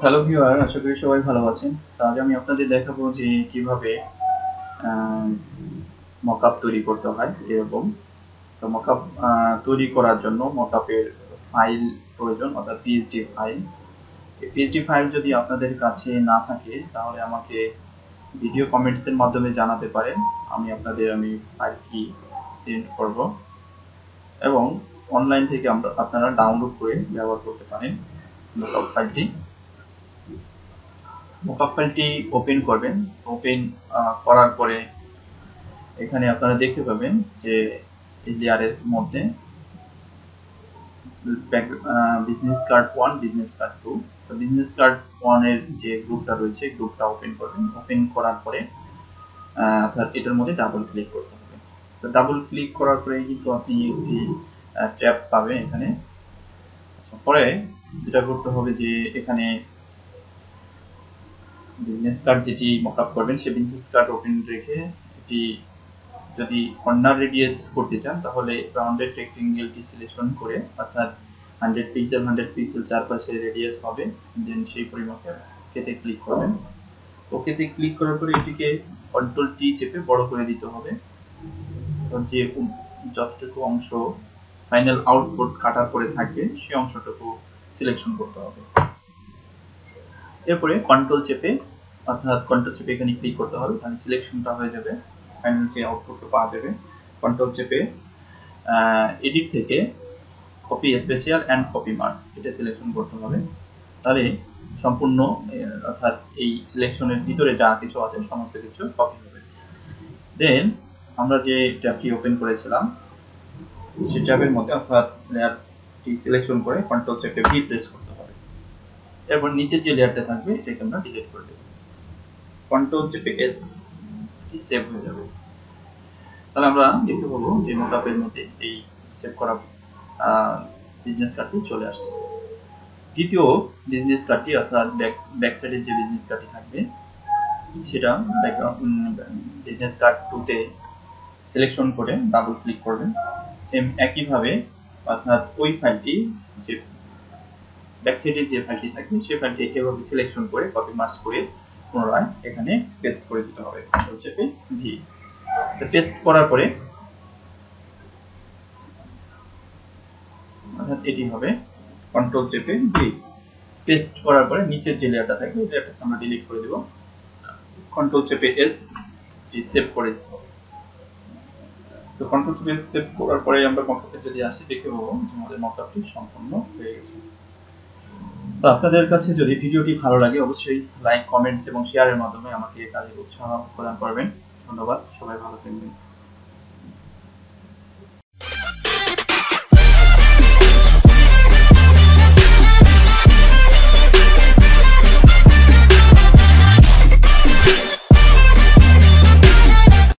Hello viewer, আশা করি সবাই ভালো আছেন। তো আজ আমি আপনাদের দেখাবো যে কিভাবে মকআপ তৈরি করতে হয় এরকম। তো মকআপ তৈরি করার জন্য মকআপের ফাইল প্রয়োজন, অর্থাৎ পিএসডি ফাইল। এই পিএসডি ফাইল যদি আপনাদের কাছে না থাকে তাহলে আমাকে ভিডিও কমেন্টসের মাধ্যমে জানাতে পারেন। আমি ফাইলটি সেন্ড করব এবং অনলাইন থেকে আপনারা ডাউনলোড করে ব্যবহার করতে পারেন মকআপ ফাইলটি। মকআপ ফাইলটি ওপেন করবেন। ওপেন করার পরে এখানে আপনারা দেখতে পাবেন যে এই লেয়ারের মধ্যে বিজনেস কার্ড 1, বিজনেস কার্ড 2। তো বিজনেস কার্ড 1 এর যে গ্রুপটা রয়েছে, গ্রুপটা ওপেন করবেন। ওপেন করার পরে অর্থাৎ এটার মধ্যে ডাবল ক্লিক করতে হবে। তো ডাবল ক্লিক করার পরে কিন্তু আপনি একটি ট্যাব পাবেন এখানে। পরে যেটা করতে হবে যে এখানে বিজনেস কার্ড যেটি মকআপ করবেন সেই বিজনেস কার্ড ওপেন রেখে এটি যদি কর্নার রেডিয়াস করতে চান তাহলে রাউন্ডেড রেক্টেঙ্গেলটি সিলেকশন করে, অর্থাৎ 100 পিক্সেল 100 পিক্সেল চারপাশে রেডিয়াস হবে, দেন সেই পরিমাপে ওকেতে ক্লিক করবেন। ওকেতে ক্লিক করার পরে এটিকে কন্ট্রোল টি চেপে বড় করে দিতে হবে। যে যতটুকু অংশ ফাইনাল আউটপুট কাটার পরে থাকবে সেই অংশটুকু সিলেকশন করতে হবে। এরপরে কন্ট্রোল চেপে এখানে ক্লিক করতে হবে, তাহলে সিলেকশনটা হয়ে যাবে, ফাইনাল যে আউটপুটটা পাওয়া যাবে। কন্ট্রোল চেপে এডিট থেকে copy special and copy marks এটা সিলেকশন করতে হবে, তাহলে সম্পূর্ণ অর্থাৎ এই সিলেকশনের ভিতরে যা কিছু আছে সমস্ত কিছু কপি হবে। দেন আমরা যে ট্যাবটি ওপেন করেছিলাম সেই ট্যাবের মধ্যে অর্থাৎ লেয়ারটি সিলেকশন করে কন্ট্রোল চেপে ভি প্রেস করতে হবে। এরপর নিচে যে লেয়ারটা থাকবে এটাকে আমরা ডিলিট করে দেব। কন্ট্রোল চেপে এস টি সেভ হয়ে যাবে। তাহলে আমরা দেখতে পাবো যে মকআপের মধ্যে এই সেভ করা বিজনেস কার্ডটি চলে আসছে। দ্বিতীয় বিজনেস কার্ডটি অর্থাৎ ব্যাক সাইডে যে বিজনেস কার্ডটি থাকবে সেটা বিজনেস কার্ড 2 তে সিলেকশন করে ডাবল ক্লিক করবেন। সেম একইভাবে অর্থাৎ ওই ফাইলটি যে ব্যাক সাইডে যে ফাইলটি থাকবে সেই ফাইলটি একইভাবে সিলেকশন করে কপি মার্কস করে পুনরায় এখানে পেস্ট করে দিতে হবে। কন্ট্রোল চেপে ভি। পেস্ট করার পরে অর্থাৎ এটি হবে কন্ট্রোল চেপে ভি। পেস্ট করার পরে নিচের যে লেয়ারটা থাকবে এই লেয়ারটা আমরা ডিলিট করে দেব। কন্ট্রোল চেপে এস সেভ করে দেব। তো কন্ট্রোল চেপে সেভ করার পরে আমরা মকআপে যদি আসি দেখতে পাবো যে আমাদের মকআপটি সম্পূর্ণ হয়ে গেছে। তো আপনাদের কাছে যদি ভিডিওটি ভালো লাগে অবশ্যই লাইক, কমেন্টস এবং শেয়ারের মাধ্যমে আমাকে কাজে উৎসাহ প্রদান করবেন। ধন্যবাদ, সবাই ভালো থাকবেন।